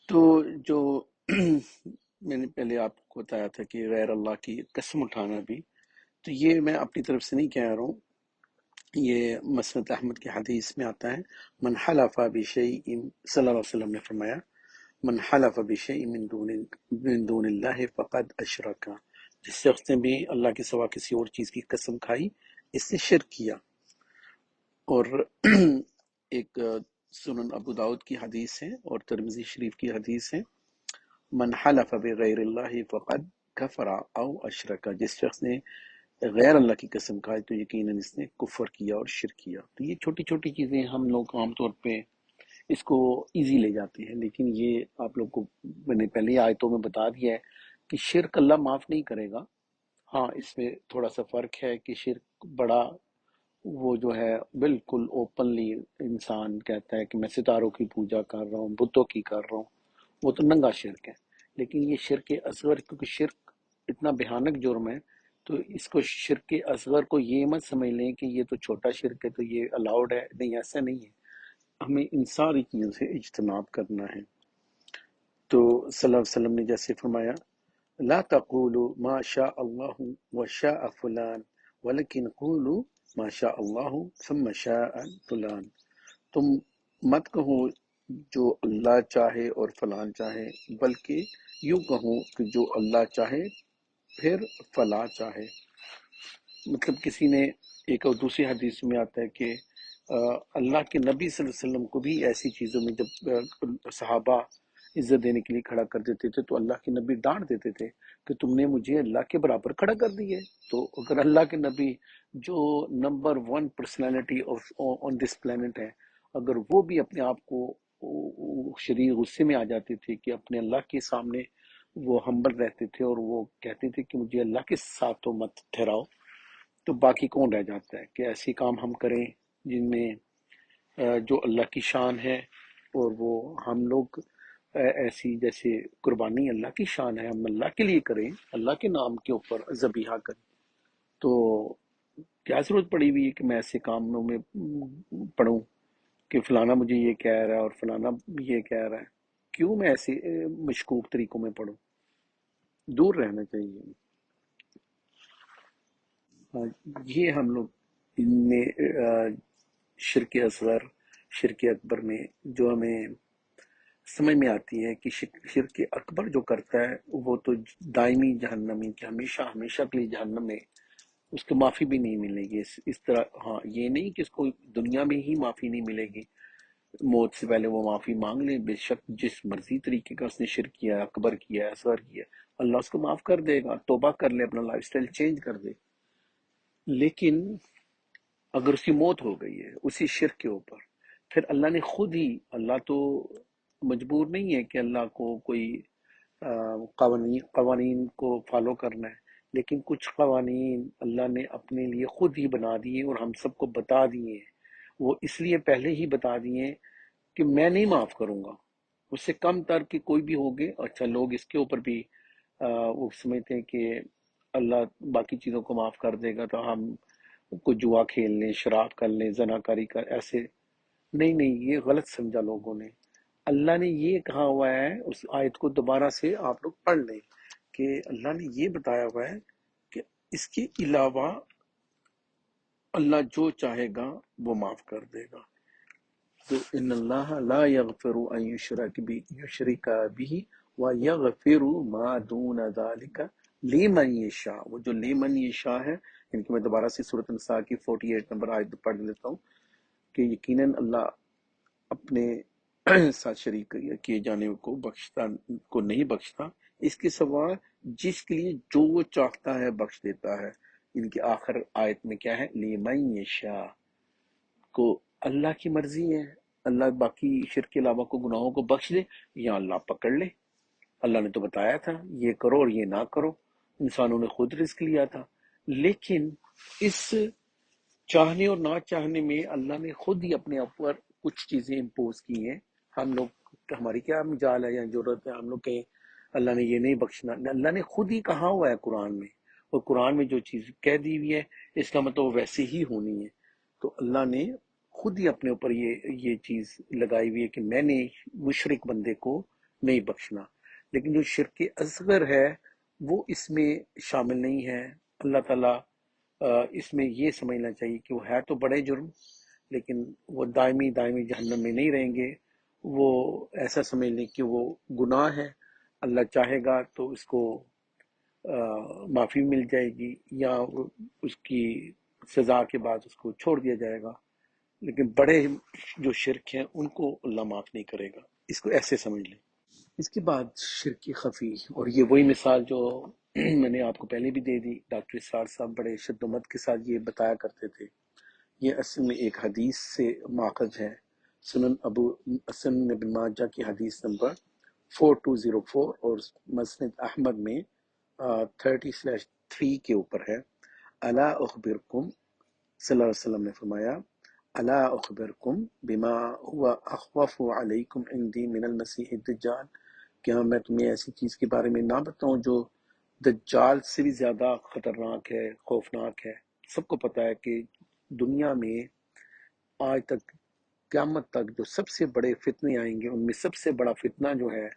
تو جو میں نے پہلے آپ کو بتایا تھا کہ غیر اللہ کی قسم اٹھانا بھی، تو یہ میں اپنی طرف سے نہیں کہہ رہا ہوں، یہ مسند احمد کی حدیث میں آتا ہے، من حلف بشیء، صلی اللہ علیہ وسلم نے فرمایا، من حلف بشیء من دون اللہ فقد اشرک، جس شخص نے بھی اللہ کے سوا کسی اور چیز کی قسم کھائی، اس نے شرک کیا۔ اور ایک سنن ابو داؤد کی حدیث ہے اور ترمذی شریف کی حدیث ہے، من حلف بغیر اللہ فقد کفر او اشرک، جس شخص نے غیر اللہ کی قسم کھائی تو یقیناً اس نے کفر کیا اور شرک کیا۔ تو یہ چھوٹی چھوٹی چیزیں ہم لوگ عام طور پہ اس کو ایزی لے جاتے ہیں، لیکن یہ آپ لوگ کو میں نے پہلے آیتوں میں بتا دیا ہے کہ شرک اللہ معاف نہیں کرے گا۔ ہاں، اس میں تھوڑا سا فرق ہے کہ شرک بڑا، وہ جو ہے بالکل اوپنلی انسان کہتا ہے کہ میں ستاروں کی پوجا کر رہا ہوں، بتوں کی کر رہا ہوں، وہ تو ننگا شرک ہے۔ لیکن یہ شرک اصغر، کیونکہ شرک اتنا بھیانک جرم ہے، تو اس کو شرک اصغر کو یہ مت سمجھ لیں کہ یہ تو چھوٹا شرک ہے تو یہ الاؤڈ ہے، نہیں، ایسا نہیں ہے۔ ہمیں ان ساری چیزوں سے اجتناب کرنا ہے۔ تو صلی اللہ علیہ وسلم نے جیسے فرمایا، لا تقولوا ما شاء اللہ وشاء فلان ولکن قولوا ما شاء اللہ ثم شاء فلان، تم مت کہو جو اللہ چاہے اور فلان چاہے، بلکہ یوں کہو کہ جو اللہ چاہے پھر فلاں چاہے۔ مطلب کسی نے، ایک اور دوسری حدیث میں آتا ہے کہ اللہ کے نبی صلی اللہ علیہ وسلم کو بھی ایسی چیزوں میں جب صحابہ عزت دینے کے لیے کھڑا کر دیتے تھے تو اللہ کے نبی ڈانٹ دیتے تھے کہ تم نے مجھے اللہ کے برابر کھڑا کر دی ہے۔ تو اگر اللہ کے نبی جو number one personality on this planet ہے، اگر وہ بھی اپنے آپ کو شدید غصے میں آ جاتے تھے کہ اپنے اللہ کے سامنے وہ ہمبل رہتے تھے اور وہ کہتے تھے کہ مجھے اللہ کے ساتھ تو مت ٹھہراؤ، تو باقی کون رہ جاتا ہے کہ ایسی کام ہم کریں جن میں جو اللہ کی شان ہے، اور وہ ہم لوگ ایسی جیسے قربانی اللہ کی شان ہے، ہم اللہ کے لیے کریں، اللہ کے نام کے اوپر ذبیحہ کریں، تو کیا ضرورت پڑی ہوئی ہے کہ میں ایسے کاموں میں پڑھوں کہ فلانا مجھے یہ کہہ رہا ہے اور فلانا یہ کہہ رہا ہے، کیوں میں ایسے مشکوک طریقوں میں پڑھوں؟ دور رہنا چاہیے۔ ہاں، یہ ہم لوگ ان میں شرک اصغر، شرک اکبر میں جو ہمیں سمجھ میں آتی ہے کہ شرک اکبر جو کرتا ہے وہ تو دائمی جہنمی، کہ ہمیشہ ہمیشہ کے لیے جہنم میں، اس کو معافی بھی نہیں ملے گی۔ اس طرح، ہاں، یہ نہیں کہ اس کو دنیا میں ہی معافی نہیں ملے گی، موت سے پہلے وہ معافی مانگ لے، بے شک جس مرضی طریقے کا اس نے شرک کیا، اکبر کیا، اصغر کیا، اللہ اس کو معاف کر دے گا، توبہ کر لے، اپنا لائف سٹائل چینج کر دے۔ لیکن اگر اس کی موت ہو گئی ہے اسی شرک کے اوپر، پھر اللہ نے خود ہی، اللہ تو مجبور نہیں ہے کہ اللہ کو کوئی قوانین کو فالو کرنا ہے، لیکن کچھ قوانین اللہ نے اپنے لیے خود ہی بنا دیے اور ہم سب کو بتا دیے ہیں۔ وہ اس لیے پہلے ہی بتا دیے ہیں کہ میں نہیں معاف کروں گا، اس سے کم تر کہ کوئی بھی ہوگے۔ اچھا، لوگ اس کے اوپر بھی وہ سمجھتے ہیں کہ اللہ باقی چیزوں کو معاف کر دے گا تو ہم کو جوا کھیل لیں، شراب کر لیں، زنا کاری کر، ایسے نہیں، نہیں، یہ غلط سمجھا لوگوں نے۔ اللہ نے یہ کہا ہوا ہے، اس آیت کو دوبارہ سے آپ لوگ پڑھ لیں کہ اللہ نے یہ بتایا ہوا ہے کہ اس کے علاوہ اللہ جو چاہے گا وہ معاف کر دے گا۔ تو ان اللہ لا یغفر ان یشرک به ویغفر ما دون ذلك لمن یشاء، وہ جو لمن یشاء ہے، ان کی میں دوبارہ سے سورۃ النساء کی 48 نمبر آیت پڑھ لیتا ہوں کہ یقیناً اللہ اپنے ساتھ شریک کیے جانے کو بخشتا کو نہیں بخشتا، اس کے سوا جس کے لیے جو وہ چاہتا ہے بخش دیتا ہے۔ ان کی آخر آیت میں کیا ہے؟ لمن یشاء، کو اللہ کی مرضی ہے، اللہ باقی شرک کے علاوہ کو گناہوں کو بخش دے یا اللہ پکڑ لے۔ اللہ نے تو بتایا تھا یہ کرو اور یہ نہ کرو، انسانوں نے خود رزق لیا تھا، لیکن اس چاہنے اور نہ چاہنے میں اللہ نے خود ہی اپنے اوپر کچھ چیزیں امپوز کی ہیں۔ ہم لوگ، ہماری کیا مجال ہے یا ضرورت ہے ہم لوگ کہیں اللہ نے یہ نہیں بخشنا؟ اللہ نے خود ہی کہا ہوا ہے قرآن میں، اور قرآن میں جو چیز کہہ دی ہوئی ہے اس کا مطلب وہ ویسے ہی ہونی ہے۔ تو اللہ نے خود ہی اپنے اوپر یہ چیز لگائی ہوئی ہے کہ میں نے مشرک بندے کو نہیں بخشنا۔ لیکن جو شرک اصغر ہے وہ اس میں شامل نہیں ہے۔ اللہ تعالیٰ اس میں یہ سمجھنا چاہیے کہ وہ ہے تو بڑے جرم، لیکن وہ دائمی دائمی جہنم میں نہیں رہیں گے۔ وہ ایسا سمجھ لیں کہ وہ گناہ ہے، اللہ چاہے گا تو اس کو معافی مل جائے گی، یا اس کی سزا کے بعد اس کو چھوڑ دیا جائے گا، لیکن بڑے جو شرک ہیں ان کو اللہ معاف نہیں کرے گا۔ اس کو ایسے سمجھ لیں۔ اس کے بعد شرک خفی، اور یہ وہی مثال جو میں نے آپ کو پہلے بھی دے دی، ڈاکٹر اسرار صاحب بڑے شدت کے ساتھ یہ بتایا کرتے تھے۔ یہ اصل میں ایک حدیث سے ماخذ ہے، سنن ابن ماجہ کی حدیث نمبر 4204 اور مسند احمد میں 30/3 کے اوپر ہے۔ الا اخبرکم، صلی اللہ علیہ وسلم نے فرمایا، الا اخبرکم بما هو اخوف علیکم عندی من المسیح الدجال، کیا میں تمہیں ایسی چیز کے بارے میں نہ بتاؤں جو دجال سے بھی زیادہ خطرناک ہے، خوفناک ہے۔ سب کو پتہ ہے کہ دنیا میں آج تک قیامت تک جو سب سے بڑے فتنے آئیں گے ان میں سب سے بڑا فتنہ جو ہے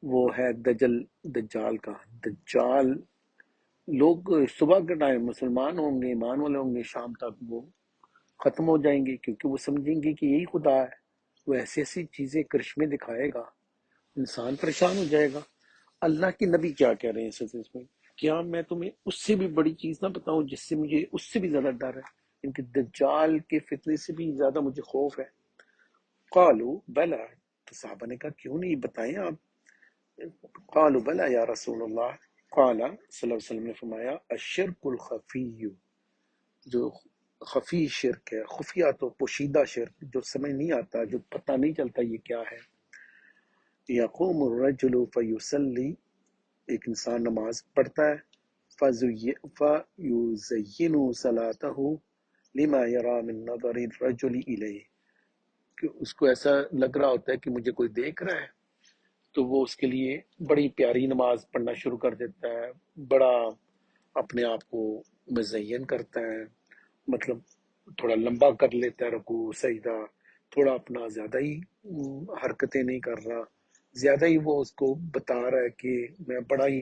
وہ ہے دجال کا۔ دجال، لوگ صبح کے ٹائم مسلمان ہوں گے، ایمان والے ہوں گے، شام تک وہ ختم ہو جائیں گے، کیونکہ وہ سمجھیں گے کہ یہی خدا ہے۔ وہ ایسی ایسی چیزیں کرشمے دکھائے گا، انسان پریشان ہو جائے گا۔ اللہ کے نبی کیا کہہ رہے ہیں اس حدیث میں؟ کیا میں تمہیں اس سے بھی بڑی چیز نہ بتاؤں جس سے مجھے اس سے بھی زیادہ ڈر ہے، ان کے دجال کے فتنے سے بھی زیادہ مجھے خوف ہے۔ قالوا بلا، تو صحابہ نے کہا کیوں نہیں، بتائیں آپ۔ قالوا بلا یا رسول اللہ، قال صلی اللہ علیہ وسلم نے فرمایا، الشرک الخفی، جو خفی شرک ہے، خفیہ تو پوشیدہ شرک، جو سمجھ نہیں آتا، جو پتہ نہیں چلتا یہ کیا ہے۔ یقوم الرجل فیصلی، ایک انسان نماز پڑھتا ہے، فَيُزَيِّنُ صَلَاتَهُ لِمَا يَرَى مِن نَظَرِ الرَّجُلِ إِلَيْهِ، کہ اس کو ایسا لگ رہا ہوتا ہے کہ مجھے کوئی دیکھ رہا ہے، تو وہ اس کے لیے بڑی پیاری نماز پڑھنا شروع کر دیتا ہے، بڑا اپنے آپ کو مزین کرتا ہے، مطلب تھوڑا لمبا کر لیتا ہے رکوع سجدہ، تھوڑا اپنا زیادہ ہی حرکتیں نہیں کر رہا، زیادہ ہی وہ اس کو بتا رہا ہے کہ میں بڑا ہی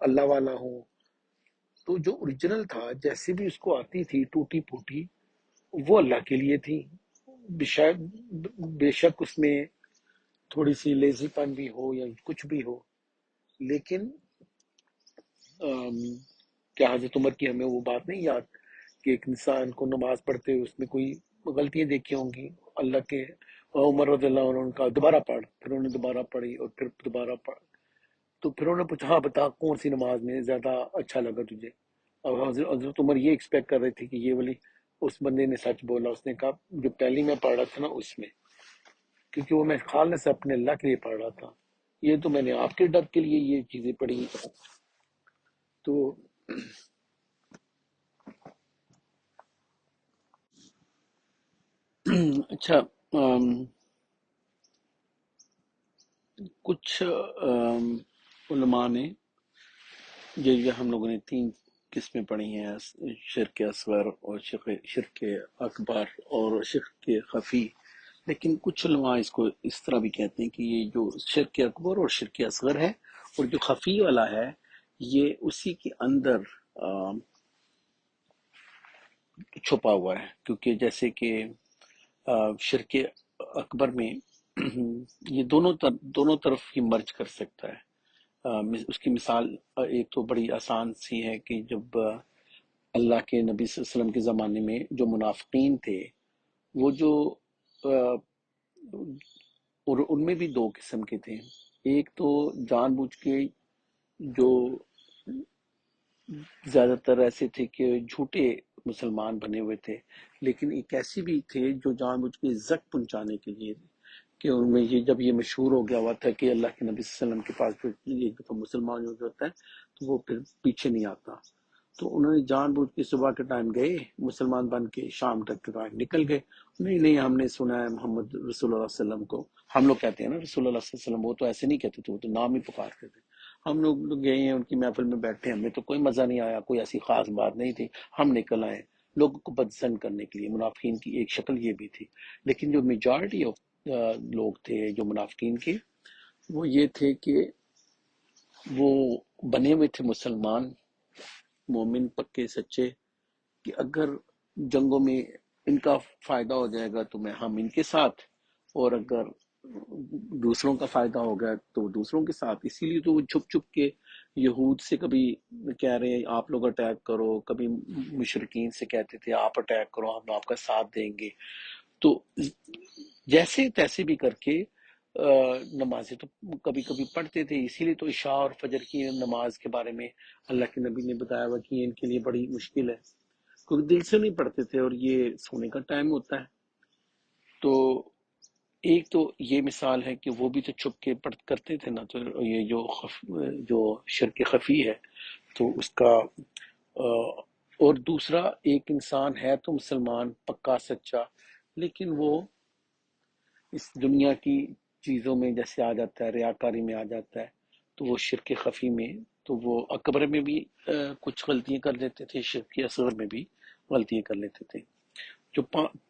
اللہ والا ہوں۔ تو جو اوریجنل تھا، جیسے بھی اس کو آتی تھی ٹوٹی پھوٹی، وہ اللہ کے لیے تھی۔ بے شک اس میں تھوڑی سی لیزی پن بھی ہو یا کچھ بھی ہو، لیکن کیا حضرت عمر کی ہمیں وہ بات نہیں یاد کہ ایک انسان کو نماز پڑھتے ہوئے اس میں کوئی غلطیاں دیکھی ہوں گی، اللہ کے عمر رضی اللہ عنہ نے کہا دوبارہ پڑھ، پھر انہوں نے دوبارہ پڑھی اور پھر دوبارہ پڑھ، تو پھر انہوں نے پوچھا ہاں بتا کون سی نماز میں زیادہ اچھا لگا تجھے؟ اب حضرت عمر یہ ایکسپیکٹ کر رہے تھے کہ یہ والی، اس بندے نے سچ بولا، اس نے کہا جو پہلی میں پڑھ رہا تھا نا اس میں، کیونکہ وہ میں خالص سے اپنے اللہ کے لیے پڑھ رہا تھا، یہ تو میں نے آپ کے ڈر کے لیے یہ چیزیں پڑھی۔ تو اچھا، کچھ علماء نے یہ ہم لوگوں نے 3 قسمیں پڑھی ہیں، شرک اصغر اور شرک اکبر اور شرک خفی، لیکن کچھ علماء اس کو اس طرح بھی کہتے ہیں کہ یہ جو شرک اکبر اور شرک اصغر ہے اور جو خفی والا ہے یہ اسی کے اندر چھپا ہوا ہے، کیونکہ جیسے کہ شرک اکبر میں یہ دونوں طرف ہی مرج کر سکتا ہے۔ اس کی مثال ایک تو بڑی آسان سی ہے کہ جب اللہ کے نبی صلی اللہ علیہ وسلم کے زمانے میں جو منافقین تھے، وہ جو اور ان میں بھی 2 قسم کے تھے، ایک تو جان بوجھ کے جو زیادہ تر ایسے تھے کہ جھوٹے مسلمان بنے ہوئے تھے، لیکن ایک ایسے بھی تھے جو جان بوجھ کے زک پہنچانے کے لیے، کہ ان میں یہ جب یہ مشہور ہو گیا ہوا تھا کہ اللہ کے نبی صلی اللہ علیہ وسلم کے پاس پھر ایک دفعہ مسلمان جو ہوتا ہے تو وہ پھر پیچھے نہیں آتا، تو انہوں نے جان بوجھ کے صبح کے ٹائم گئے مسلمان بن کے، شام تک کے ٹائم نکل گئے، نہیں ہم نے سنا ہے محمد رسول اللہ صلی اللہ علیہ وسلم کو، ہم لوگ کہتے ہیں نا رسول اللہ صلی اللہ علیہ وسلم، وہ تو ایسے نہیں کہتے تھے، وہ تو نام ہی پکارتے تھے، ہم لوگ گئے ہیں ان کی محفل میں بیٹھے، ہمیں تو کوئی مزہ نہیں آیا، کوئی ایسی خاص بات نہیں تھی، ہم نکل آئے لوگوں کو بدزن کرنے کے لیے۔ منافقین کی ایک شکل یہ بھی تھی، لیکن جو میجارٹی آف لوگ تھے جو منافقین کے، وہ یہ تھے کہ وہ بنے ہوئے تھے مسلمان مومن پکے سچے کہ اگر جنگوں میں ان کا فائدہ ہو جائے گا تو ہم ان کے ساتھ، اور اگر دوسروں کا فائدہ ہو گیا تو دوسروں کے ساتھ. اسی لیے تو وہ چھپ چھپ کے یہود سے کبھی کہہ رہے ہیں آپ لوگ اٹیک کرو، کبھی مشرکین سے کہتے تھے آپ اٹیک کرو ہم آپ کا ساتھ دیں گے. تو جیسے تیسے بھی کر کے نمازیں تو کبھی کبھی پڑھتے تھے. اسی لیے تو عشاء اور فجر کی نماز کے بارے میں اللہ کے نبی نے بتایا ہوا کہ یہ ان کے لیے بڑی مشکل ہے، کیونکہ دل سے نہیں پڑھتے تھے اور یہ سونے کا ٹائم ہوتا ہے. تو ایک تو یہ مثال ہے کہ وہ بھی تو چھپ کے کرتے تھے نا. تو یہ جو شرک خفی ہے تو اس کا اور دوسرا ایک انسان ہے تو مسلمان پکا سچا، لیکن وہ اس دنیا کی چیزوں میں جیسے آ جاتا ہے، ریاکاری میں آ جاتا ہے، تو وہ شرک خفی میں تو وہ اکبر میں بھی کچھ غلطیاں کر لیتے تھے، شرک اصغر میں بھی غلطیاں کر لیتے تھے. جو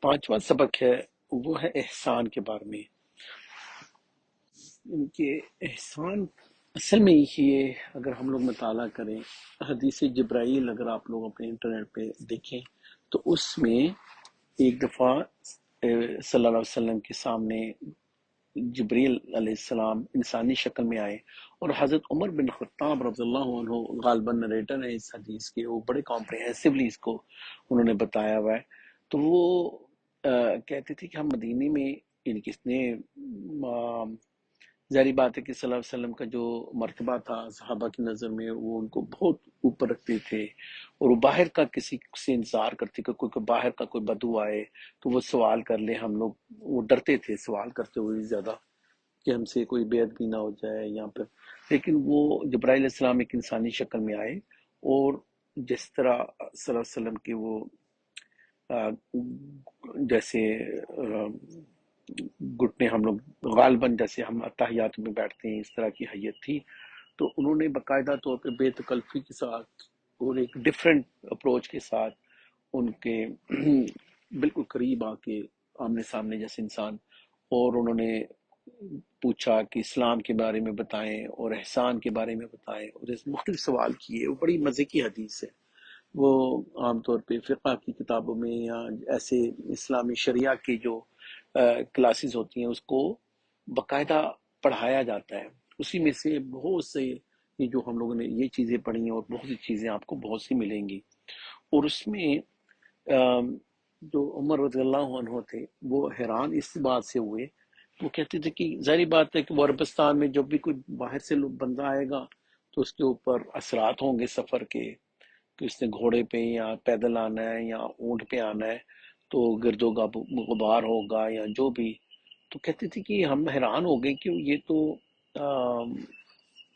پانچواں سبق ہے وہ ہے احسان کے بارے میں. ان کے احسان اصل میں یہ اگر ہم لوگ مطالعہ کریں حدیث جبرائیل، اگر آپ لوگ اپنے انٹرنیٹ پہ دیکھیں تو اس میں ایک دفعہ صلی اللہ علیہ وسلم کے سامنے جبریل علیہ السلام انسانی شکل میں آئے، اور حضرت عمر بن خطاب رضی اللہ عنہ غالباً نریٹر ہے اس حدیث کے، وہ بڑے کمپریہنسولی اس کو انہوں نے بتایا ہوا ہے. تو وہ کہتے تھے کہ ہم مدینے میں یعنی کس نے ظاہری بات ہے کہ صلی اللہ علیہ وسلم کا جو مرتبہ تھا صحابہ کی نظر میں وہ ان کو بہت اوپر رکھتے تھے، اور وہ باہر کا کسی سے انتظار کرتے کہ کوئی باہر کا کوئی بدو آئے تو وہ سوال کر لے. ہم لوگ وہ ڈرتے تھے سوال کرتے ہوئے زیادہ کہ ہم سے کوئی بے ادبی نہ ہو جائے یہاں پہ. لیکن وہ جبرائیل علیہ السلام ایک انسانی شکل میں آئے، اور جس طرح صلی اللہ علیہ وسلم کی وہ جیسے گھٹنے ہم لوگ غالباً جیسے ہم اتحیات میں بیٹھتے ہیں اس طرح کی حیت تھی. تو انہوں نے باقاعدہ طور پہ بے تکلفی کے ساتھ اور ایک ڈفرینٹ اپروچ کے ساتھ ان کے بالکل قریب آ کے آمنے سامنے جیسے انسان، اور انہوں نے پوچھا کہ اسلام کے بارے میں بتائیں اور احسان کے بارے میں بتائیں، اور اس مختلف سوال کیے. وہ بڑی مزے کی حدیث ہے. وہ عام طور پہ فقہ کی کتابوں میں یا ایسے اسلامی شریعہ کی جو کلاسز ہوتی ہیں اس کو باقاعدہ پڑھایا جاتا ہے. اسی میں سے بہت سے یہ جو ہم لوگوں نے یہ چیزیں پڑھی ہیں اور بہت سی چیزیں آپ کو بہت سی ملیں گی. اور اس میں جو عمر رضی اللہ عنہ تھے وہ حیران اس بات سے ہوئے. وہ کہتے تھے کہ ظاہری بات ہے کہ وہ عربستان میں جب بھی کوئی باہر سے بندہ آئے گا تو اس کے اوپر اثرات ہوں گے سفر کے، کہ اس نے گھوڑے پہ یا پیدل آنا ہے یا اونٹ پہ آنا ہے تو گرد و غبار ہوگا یا جو بھی. تو کہتے تھے کہ ہم حیران ہو گئے کہ یہ تو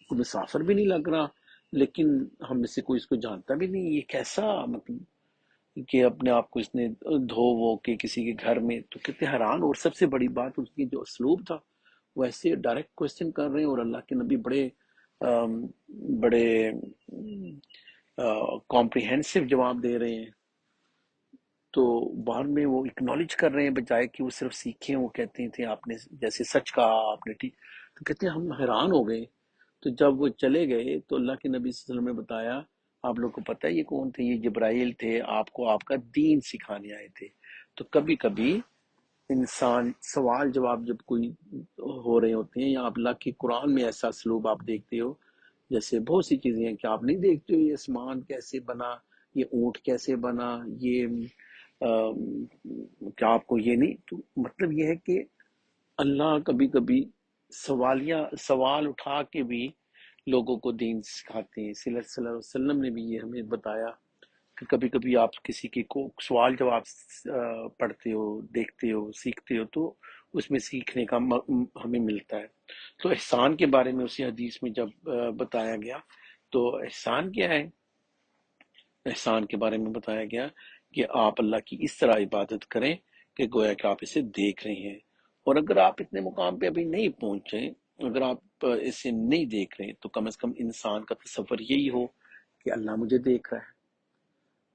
کوئی مسافر بھی نہیں لگ رہا، لیکن ہم میں سے کوئی اس کو جانتا بھی نہیں، یہ کیسا مطلب کہ اپنے آپ کو اس نے دھو وہ کے کسی کے گھر میں. تو کتنے حیران. اور سب سے بڑی بات اس کی جو اسلوب تھا وہ ایسے ڈائریکٹ کوشچن کر رہے ہیں، اور اللہ کے نبی بڑے بڑے کمپریہنسو جواب دے رہے ہیں. تو بعد میں وہ اکنالج کر رہے ہیں بجائے کہ وہ صرف سیکھیں. وہ کہتے تھے آپ نے جیسے سچ کہا آپ نے ٹھیک. تو کہتے ہیں ہم حیران ہو گئے. تو جب وہ چلے گئے تو اللہ کے نبی صلی اللہ علیہ وسلم نے بتایا آپ لوگ کو پتہ ہے یہ کون تھے؟ یہ جبرائیل تھے، آپ کو آپ کا دین سکھانے آئے تھے. تو کبھی کبھی انسان سوال جواب جب کوئی ہو رہے ہوتے ہیں، یا اللہ کی قرآن میں ایسا اسلوب آپ دیکھتے ہو، جیسے بہت سی چیزیں ہیں کہ آپ نہیں دیکھتے ہو یہ آسمان کیسے بنا، یہ اونٹ کیسے بنا، یہ کیا آپ کو یہ نہیں. تو مطلب یہ ہے کہ اللہ کبھی کبھی سوال اٹھا کے بھی لوگوں کو دین سکھاتے ہیں. صلی اللہ علیہ وسلم نے بھی یہ ہمیں بتایا کہ کبھی کبھی آپ کسی کے کو سوال جواب پڑھتے ہو، دیکھتے ہو، سیکھتے ہو، تو اس میں سیکھنے کا ہمیں ملتا ہے. تو احسان کے بارے میں اسی حدیث میں جب بتایا گیا تو احسان کیا ہے؟ احسان کے بارے میں بتایا گیا کہ آپ اللہ کی اس طرح عبادت کریں کہ گویا کہ آپ اسے دیکھ رہے ہیں. اور اگر آپ اتنے مقام پہ ابھی نہیں پہنچے، اگر آپ اسے نہیں دیکھ رہے تو کم از کم انسان کا تصور یہی ہو کہ اللہ مجھے دیکھ رہا ہے.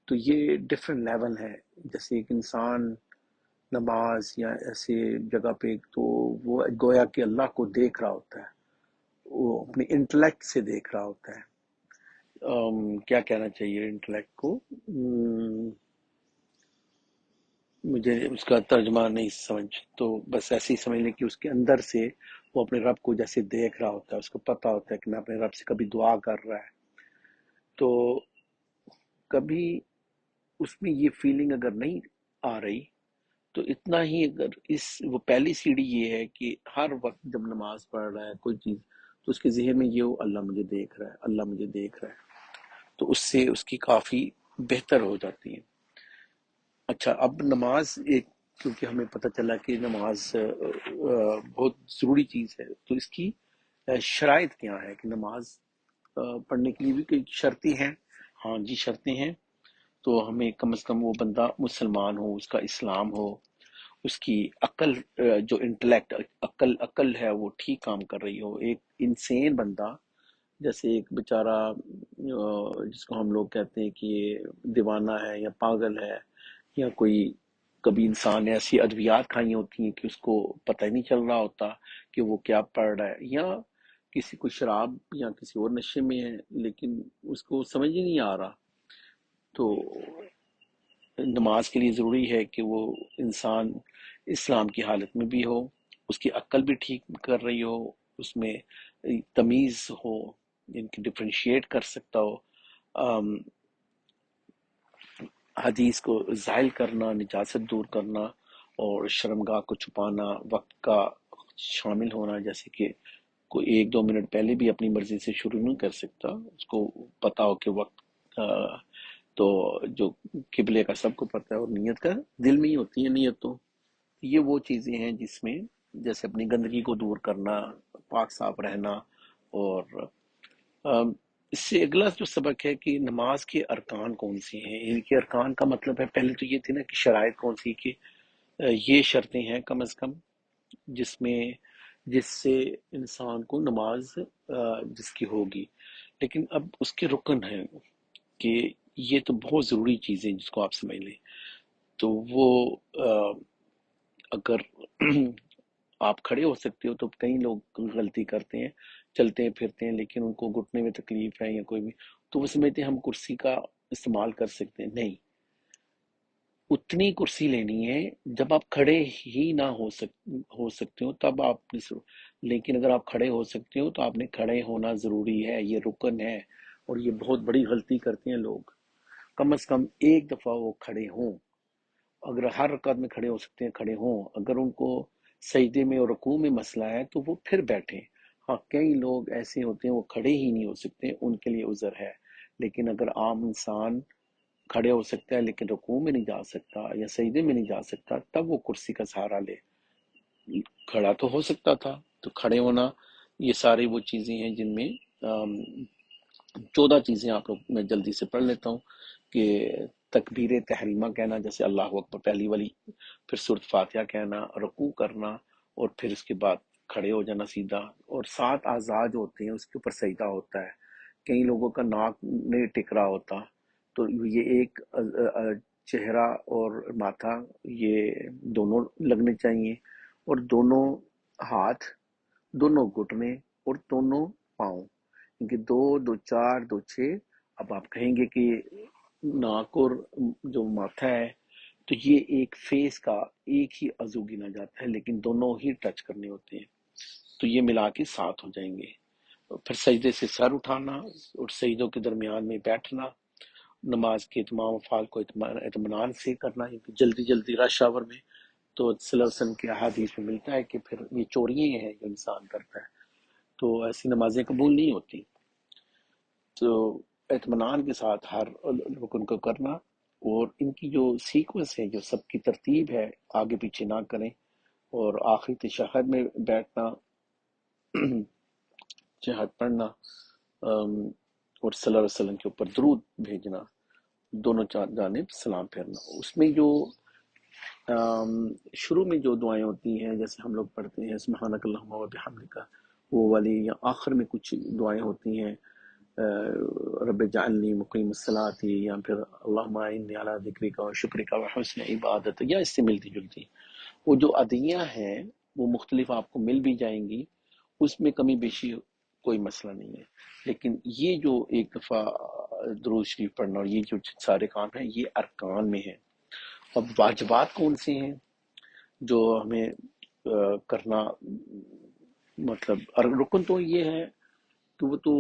تو یہ ڈفرینٹ لیول ہے. جیسے ایک انسان نماز یا ایسے جگہ پہ تو وہ گویا کہ اللہ کو دیکھ رہا ہوتا ہے، وہ اپنے انٹلیکٹ سے دیکھ رہا ہوتا ہے. کیا کہنا چاہیے انٹلیکٹ کو؟ مجھے اس کا ترجمہ نہیں سمجھ، تو بس ایسے ہی سمجھ لیں کہ اس کے اندر سے وہ اپنے رب کو جیسے دیکھ رہا ہوتا ہے، اس کو پتا ہوتا ہے کہ میں اپنے رب سے کبھی دعا کر رہا ہے. تو کبھی اس میں یہ فیلنگ اگر نہیں آ رہی تو اتنا ہی، اگر وہ پہلی سیڑھی یہ ہے کہ ہر وقت جب نماز پڑھ رہا ہے کوئی چیز، تو اس کے ذہن میں یہ ہو اللہ مجھے دیکھ رہا ہے، اللہ مجھے دیکھ رہا ہے، تو اس سے اس کی کافی بہتر ہو جاتی ہے. اچھا، اب نماز ایک، کیونکہ ہمیں پتہ چلا کہ نماز بہت ضروری چیز ہے، تو اس کی شرائط کیا ہے کہ نماز پڑھنے کے لیے بھی کوئی شرطیں ہیں؟ ہاں جی، شرطیں ہیں. تو ہمیں کم از کم وہ بندہ مسلمان ہو، اس کا اسلام ہو، اس کی عقل، جو انٹلیکٹ، عقل ہے وہ ٹھیک کام کر رہی ہو. ایک انسین بندہ، جیسے ایک بیچارہ جس کو ہم لوگ کہتے ہیں کہ یہ دیوانہ ہے یا پاگل ہے، یا کوئی کبھی انسان نے ایسی ادویات کھائی ہوتی ہیں کہ اس کو پتہ ہی نہیں چل رہا ہوتا کہ وہ کیا پڑھ رہا ہے، یا کسی کو شراب یا کسی اور نشے میں ہے لیکن اس کو سمجھ ہی نہیں آ رہا. تو نماز کے لیے ضروری ہے کہ وہ انسان اسلام کی حالت میں بھی ہو، اس کی عقل بھی ٹھیک کر رہی ہو، اس میں تمیز ہو، ان کی ڈفرینشیٹ کر سکتا ہو، حدیث کو زائل کرنا، نجاست دور کرنا، اور شرمگاہ کو چھپانا، وقت کا شامل ہونا، جیسے کہ کوئی 1-2 منٹ پہلے بھی اپنی مرضی سے شروع نہیں کر سکتا، اس کو پتا ہو کہ وقت تو جو قبلے کا سب کو پتہ ہے، اور نیت کا دل میں ہی ہوتی ہے نیت. تو یہ وہ چیزیں ہیں جس میں جیسے اپنی گندگی کو دور کرنا، پاک صاف رہنا. اور اس سے اگلا جو سبق ہے کہ نماز کے ارکان کون سے ہیں. ان کے ارکان کا مطلب ہے، پہلے تو یہ تھی نا کہ شرائط کون سی، کہ یہ شرطیں ہیں کم از کم جس سے انسان کو نماز جس کی ہوگی. لیکن اب اس کے رکن ہیں کہ یہ تو بہت ضروری چیزیں جس کو آپ سمجھ لیں. تو وہ اگر آپ کھڑے ہو سکتے ہو، تو کئی لوگ غلطی کرتے ہیں، چلتے ہیں پھرتے ہیں لیکن ان کو گھٹنے میں تکلیف ہے یا کوئی بھی، تو وہ سمجھتے ہیں ہم کرسی کا استعمال کر سکتے ہیں. نہیں، اتنی کرسی لینی ہے جب آپ کھڑے ہی نہ ہو سکتے ہو تب آپ لیکن اگر آپ کھڑے ہو سکتے ہو تو آپ نے کھڑے ہونا ضروری ہے، یہ رکن ہے. اور یہ بہت بڑی غلطی کرتے ہیں لوگ. کم از کم ایک دفعہ وہ کھڑے ہوں، اگر ہر رکعت میں کھڑے ہو سکتے ہیں کھڑے ہوں. اگر ان کو سجدے میں اور رکوع میں مسئلہ ہے تو وہ پھر بیٹھیں. ہاں، کئی لوگ ایسے ہوتے ہیں وہ کھڑے ہی نہیں ہو سکتے، ان کے لیے عذر ہے. لیکن اگر عام انسان کھڑے ہو سکتا ہے لیکن رکوع میں نہیں جا سکتا یا سجدے میں نہیں جا سکتا، تب وہ کرسی کا سہارا لے. کھڑا تو ہو سکتا تھا. تو کھڑے ہونا، یہ ساری وہ چیزیں ہیں جن میں 14 چیزیں آپ لوگ میں جلدی سے پڑھ لیتا ہوں. کہ تکبیر تحریمہ کہنا، جیسے اللہ اکبر پہلی والی، پھر سورۃ فاتحہ کہنا، رکوع کرنا، اور پھر اس کے بعد کھڑے ہو جانا سیدھا. اور 7 اعضاء جو ہوتے ہیں اس کے اوپر سجدہ ہوتا ہے. کئی لوگوں کا ناک نہیں ٹک رہا ہوتا، تو یہ ایک چہرہ اور ماتھا یہ دونوں لگنے چاہیے، اور دونوں ہاتھ، دونوں گھٹنے، اور دونوں پاؤں. کیونکہ 2 2 4 2 6. اب آپ کہیں گے کہ ناک اور جو ماتھا ہے تو یہ ایک فیس کا ایک ہی عضو گنا جاتا ہے، لیکن دونوں ہی ٹچ کرنے ہوتے ہیں، تو یہ ملا کے 7 ہو جائیں گے. پھر سجدے سے سر اٹھانا اور سجدوں کے درمیان میں بیٹھنا. نماز کے تمام افعال کو اطمینان سے کرنا، جلدی جلدی رش آور میں. تو صلی اللہ علیہ وسلم کے احادیث میں ملتا ہے کہ پھر یہ چوریاں ہیں جو انسان کرتا ہے، تو ایسی نمازیں قبول نہیں ہوتی. تو اطمینان کے ساتھ ہر رکن کو کرنا، اور ان کی جو سیکوینس ہے، جو سب کی ترتیب ہے، آگے پیچھے نہ کریں. اور آخری تشہد میں بیٹھنا، تشہد پڑھنا، اور صلی اللہ علیہ وسلم کے اوپر درود بھیجنا، دونوں جانب سلام پھیرنا. اس میں جو شروع میں جو دعائیں ہوتی ہیں جیسے ہم لوگ پڑھتے ہیں سبحانک اللہم و بحمدک، وہ والی، یا آخر میں کچھ دعائیں ہوتی ہیں رب جعلنی مقیم الصلاۃ، یا پھر اللہم اعنی علی ذکرک و شکرک و حسن عبادت، یا اس سے ملتی جلتی. وہ جو ادعیہ ہیں وہ مختلف آپ کو مل بھی جائیں گی، اس میں کمی بیشی کوئی مسئلہ نہیں ہے، لیکن یہ جو ایک دفعہ درود شریف پڑھنا اور یہ جو سارے کام ہیں یہ ارکان میں ہیں۔ اب واجبات کون سے ہیں جو ہمیں کرنا، مطلب رکن تو یہ ہے کہ وہ تو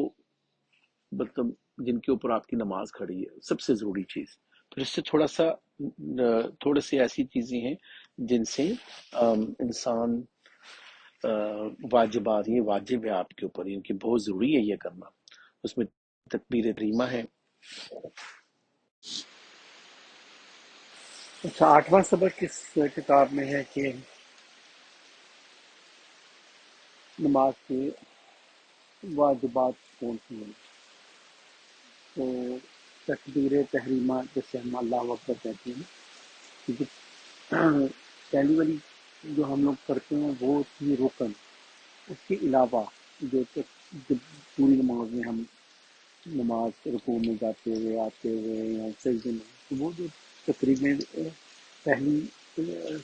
مطلب جن کے اوپر آپ کی نماز کھڑی ہے سب سے ضروری چیز، پھر اس سے تھوڑے سے ایسی چیزیں ہیں جن سے انسان واجبات، یہ واجب ہے آپ کے اوپر، ان کی بہت ضروری ہے یہ کرنا، اس میں تکبیر تحریمہ ہے۔ اچھا، 8واں سبق کس کتاب میں ہے کہ نماز کے واجبات کون سی ہیں؟ تو تکبیر تحریمہ جیسے ہم اللہ اکبر کہتے ہیں، کیونکہ پہلی والی جو ہم لوگ کرتے ہیں وہ تھی رکن، اس کے علاوہ جو پوری نماز میں ہم نماز رکوع میں جاتے ہوئے آتے ہوئے یا سجدے میں، تو وہ جو تقریباً پہلی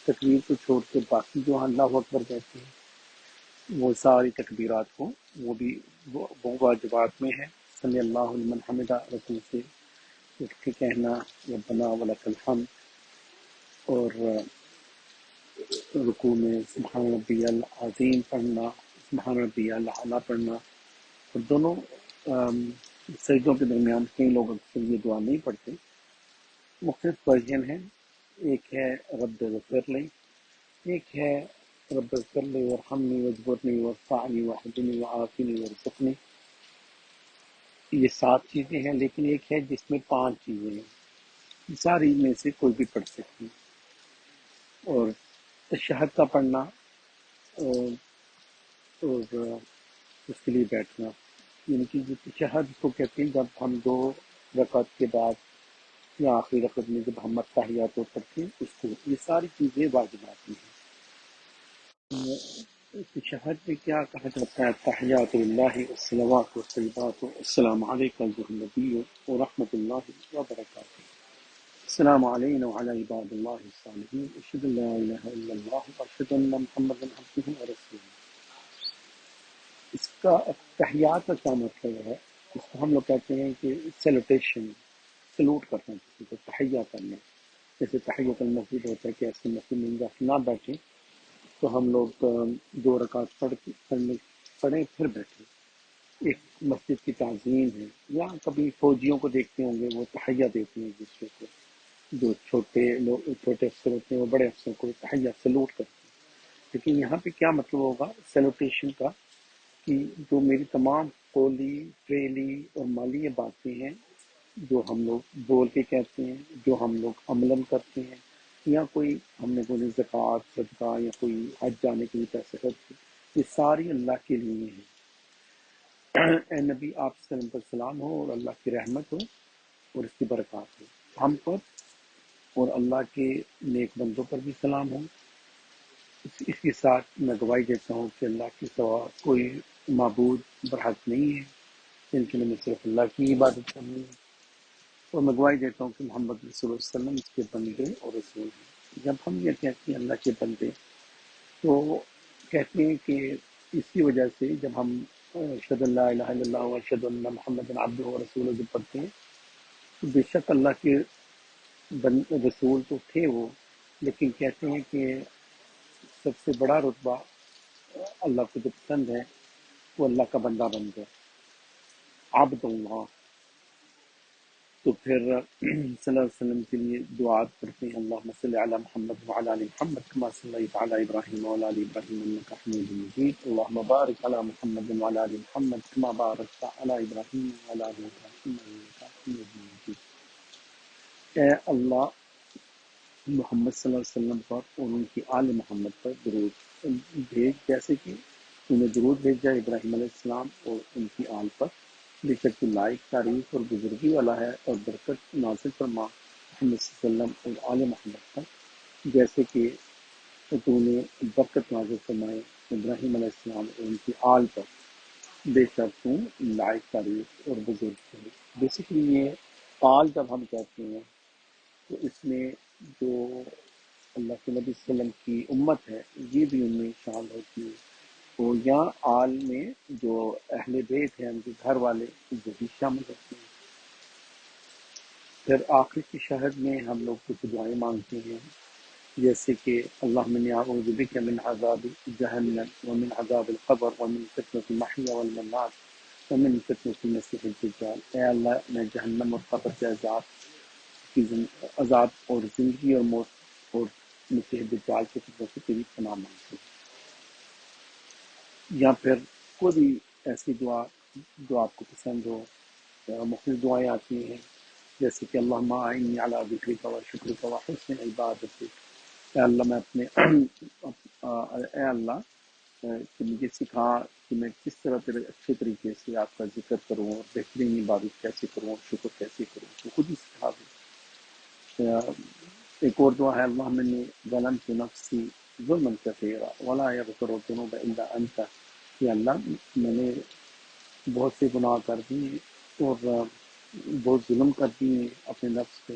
تکبیر کو چھوڑ کے باقی جو اللہ اکبر کہتے ہیں وہ ساری تکبیرات کو وہ واجبات میں ہے۔ سمی اللہ لمن حمدہ رکوع سے اٹھ کے کہنا ربنا ولک الحمد، اور رکوع میں سبحان ربی العظیم پڑھنا، سبحان ربی الاعلیٰ پڑھنا، اور دونوں سجدوں کے درمیان کئی لوگ اکثر یہ دعا نہیں پڑھتے، مختلف ورژن ہیں، ایک ہے رب اغفر لی، ایک ہے رب اغفر لی وارحمنی واجبرنی وارفعنی واہدنی وعافنی وارزقنی، یہ 7 چیزیں ہیں، لیکن ایک ہے جس میں 5 چیزیں ہیں، ساری میں سے کوئی بھی پڑھ سکتی ہیں۔ اور تشہد کا پڑھنا اور اس کے لیے بیٹھنا، یعنی کہ جو تشہد کو کہتے ہیں جب ہم 2 رکعت کے بعد یا آخری رکعت میں جب ہم التحیات پڑھتے ہیں اس کو، یہ ساری چیزیں واجبات میں ہیں۔ تشہد میں کیا کہا جاتا ہے؟ تحیات اللہ والصلوات والطیبات السلام علیک ایھا النبی ورحمۃ اللہ وبرکاتہ، السلام علینا وعلی عباد اللہ الصالحین، اشہد ان لا الہ الا اللہ واشہد ان محمدا عبدہ ورسولہ۔ اس کا تحیات کا کیا مطلب ہے؟ اس کو ہم لوگ کہتے ہیں کہ سیلوٹیشن، سلوٹ کرنا کسی کو، تحیہ کرنا، جیسے تحیۃ المسجد ہوتا ہے کہ ایسی مسجد میں جا نہ بیٹھیں تو ہم لوگ 2 رکعت پڑھیں پھر بیٹھیں، ایک مسجد کی تعظیم ہے۔ یا کبھی فوجیوں کو دیکھتے ہوں گے وہ تحیہ دیتے ہیں ایک دوسرے کو، جو چھوٹے افسر ہوتے ہیں وہ بڑے افسر کو تحیہ سلوٹ کرتے ہیں، لیکن یہاں پہ کیا مطلب ہوگا سیلوٹیشن کا، کہ جو میری تمام قولی، فعلی اور مالی باتیں ہیں جو ہم لوگ بول کے کہتے ہیں، جو ہم لوگ عملاً کرتے ہیں، یا کوئی ہم نے بولے زکوٰۃ، صدقہ، یا کوئی حج جانے کے لیے پیسے خرچ کیے، یہ ساری اللہ کے لیے ہیں۔ اے نبی آپ صلی اللہ علیہ وسلم پر سلام ہو اور اللہ کی رحمت ہو اور اس کی برکات ہو ہم پر اور اللہ کے نیک بندوں پر بھی سلام ہو۔ اس کے ساتھ میں گواہی دیتا ہوں کہ اللہ کے سوا کوئی معبود برحق نہیں ہے، ان کے لیے میں صرف اللہ کی عبادت کرنی ہے، اور میں گواہی دیتا ہوں کہ محمد رسول اللہ صلی اللہ علیہ وسلم اس کے بندے اور رسول ہیں۔ جب ہم یہ کہتے ہیں اللہ کے بندے، تو کہتے ہیں کہ اس کی وجہ سے جب ہم اشہد ان لا الہ الا اللہ واشہد ان محمد عبدہ ورسولہ جب پڑھتے ہیں تو بے شک اللہ کے رسول تو تھے وہ، لیکن کہتے ہیں کہ سب سے بڑا رتبہ اللہ کو جو پسند ہے وہ اللہ کا بندہ بن گیا، عبد اللہ۔ تو پھر صلی اللہ علیہ وسلم کے لیے دعات کرتے ہیں، اللہم صلی علی محمد وعلی آل محمد کما صلیت علی ابراہیم وعلی آل ابراہیم انک حمید مجید، اللہم بارک علی محمد وعلی آل محمد کما بارکت علی ابراہیم وعلی آل ابراہیم انک حمید مجید۔ اے اللہ محمد صلی اللہ علیہ وسلم پر اور ان کی آل محمد پر درود بھیج، جیسے کہ انہیں درود بھیجا ابراہیم علیہ السلام اور ان کی آل پر، بے شک تو لائق تعریف اور بزرگی والا ہے، اور برکت نازل فرما محمد صلی اللہ علیہ وسلم اور آل محمد پر، جیسے کہ تو نے برکت نازل فرمائے ابراہیم علیہ السلام اور ان کی آل پر، بے شک تو لائق تعریف اور بزرگ ہے۔ بیسیکلی یہ آل جب ہم کہتے ہیں تو اس میں جو اللہ کے نبی صلی اللہ علیہ وسلم کی امت ہے یہ بھی ان میں شامل ہوتی ہے، تو یہاں آل میں جو اہل بیت ہیں ان کے گھر والے وہ بھی شامل ہوتے ہیں۔ پھر آخر کی شہد میں ہم لوگ کچھ دعائیں مانگتے ہیں، جیسے کہ اللہم انی اعوذ بک من عذاب جہنم ومن عذاب القبر ومن فتنة المحیا والممات ومن فتنة المسیح الدجال۔ اے اللہ میں جہنم اور قبر کے عذاب اور زندگی اور موت اور مسیح الدجال کے فتنوں سے تیری پناہ مانگتے ہیں۔ یا پھر کوئی بھی ایسی دعا جو آپ کو پسند ہو، مختلف دعائیں آتی ہیں، جیسے کہ اللہم اعنی علی ذکرک و شکرک و حسن عبادتک۔ اے اللہ میں اپنے اے اللہ کہ مجھے سکھا کہ میں کس طرح تیرے اچھے طریقے سے آپ کا ذکر کروں اور بہترین عبادت کیسے کروں اور شکر کیسے کروں، تو خود ہی سکھا دوں۔ ایک اور دعا ہے اللہم انی ظلمت نفسی ظلما کثیرا ولا یغفر الذنوب الا انت۔ کہ اللہ میں نے بہت سے گناہ کر دیے اور بہت ظلم کر دیے اپنے نفس پہ،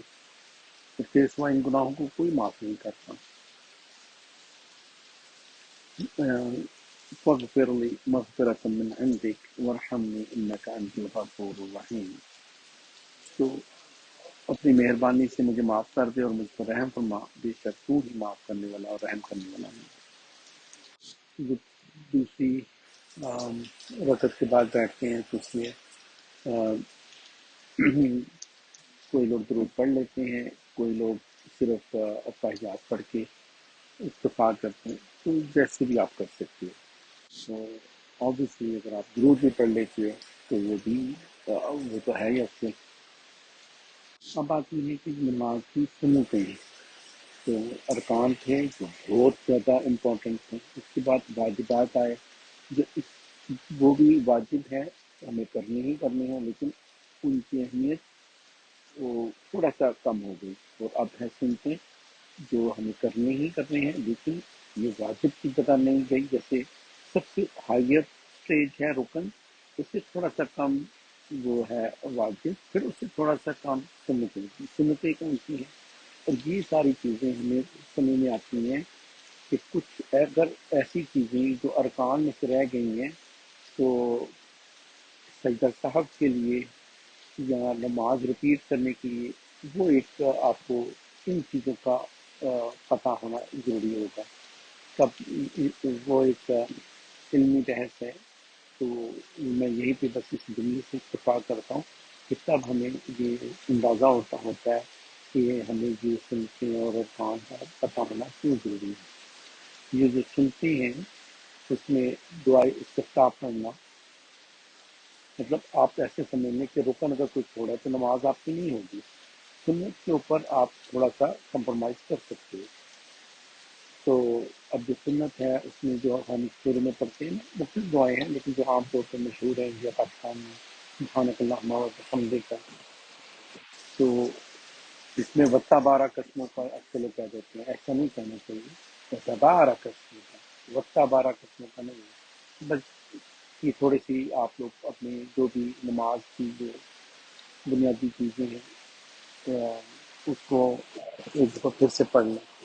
اور تیرے سوا ان گناہوں کو کوئی معاف نہیں کرتا۔ فاغفر لی مغفرۃ من عندک وارحمنی انک انت الغفور الرحیم۔ تو اپنی مہربانی سے مجھے معاف کر دے اور مجھ پر رحم فرما، بے شک تو ہی معاف کرنے والا اور رحم کرنے والا ہے۔ جو دوسری رکعت کے بعد بیٹھتے ہیں تو اس میں کوئی لوگ درود پڑھ لیتے ہیں، کوئی لوگ صرف اتحیات پڑھ کے اکتفا کرتے ہیں، تو جیسے بھی آپ کر سکتے ہو۔ تو آبویسلی اگر آپ درود بھی پڑھ لیتے ہو تو وہ بھی وہ تو ہے ہی اچھے۔ اب بات یہ ہے کہ نماز کی سنتیں ہیں، تو ارکان تھے جو بہت زیادہ امپورٹنٹ ہیں، اس کے بعد واجبات آئے جو وہ بھی واجب ہے، ہمیں کرنے ہی کرنے ہیں، لیکن ان کی اہمیت وہ تھوڑا سا کم ہو گئی، اور اب ہے سنتیں جو ہمیں کرنے ہی کرنے ہیں، لیکن یہ واجب کی جگہ نہیں گئی۔ جیسے سب سے ہائیر اسٹیج ہے رکن، اس سے تھوڑا سا کم وہ ہے واجب، پھر اس سے تھوڑا سا کم سنتیں۔ سنتیں کون سی ہیں؟ اور یہ ساری چیزیں ہمیں سمجھ میں آتی ہیں کہ کچھ اگر ایسی چیزیں جو ارکان میں سے رہ گئی ہیں تو سجدہ صاحب کے لیے یا نماز ریپیٹ کرنے کے لیے وہ ایک آپ کو ان چیزوں کا پتہ ہونا ضروری ہوگا۔ تب وہ ایک علمی بحث ہے، تو میں یہیں پہ بس اس جملے سے اتفاق کرتا ہوں کہ تب ہمیں یہ اندازہ ہوتا ہے کہ ہمیں یہ سنتیں اور ارکان کا پتہ ہونا کیوں ضروری ہے۔ یہ جو سنتے ہیں اس میں دعائے استفتاح پڑھنا، مطلب آپ ایسے سمجھ لیں کہ رکن اگر کوئی چھوڑا ہے تو نماز آپ کی نہیں ہوگی، سنت کے اوپر آپ تھوڑا سا کمپرومائز کر سکتے ہو۔ تو اب جو سنت ہے اس میں جو ہم شروع میں پڑھتے ہیں مختلف دعائیں ہیں، لیکن جو عام طور پر مشہور ہے انڈیا پاکستان میں سبحانک اللہم و بحمدک کا، تو اس میں وطا بارہ قسموں کا اکثر لوگ کہہ دیتے ہیں، ایسا نہیں کہنا چاہیے، وطا بارہ قسموں کا، وطا بارہ قسموں کا نہیں ہے، بس یہ تھوڑی سی آپ لوگ اپنی جو بھی نماز کی جو بنیادی چیزیں ہیں اس کو ایک دفعہ پھر سے پڑھ لیں۔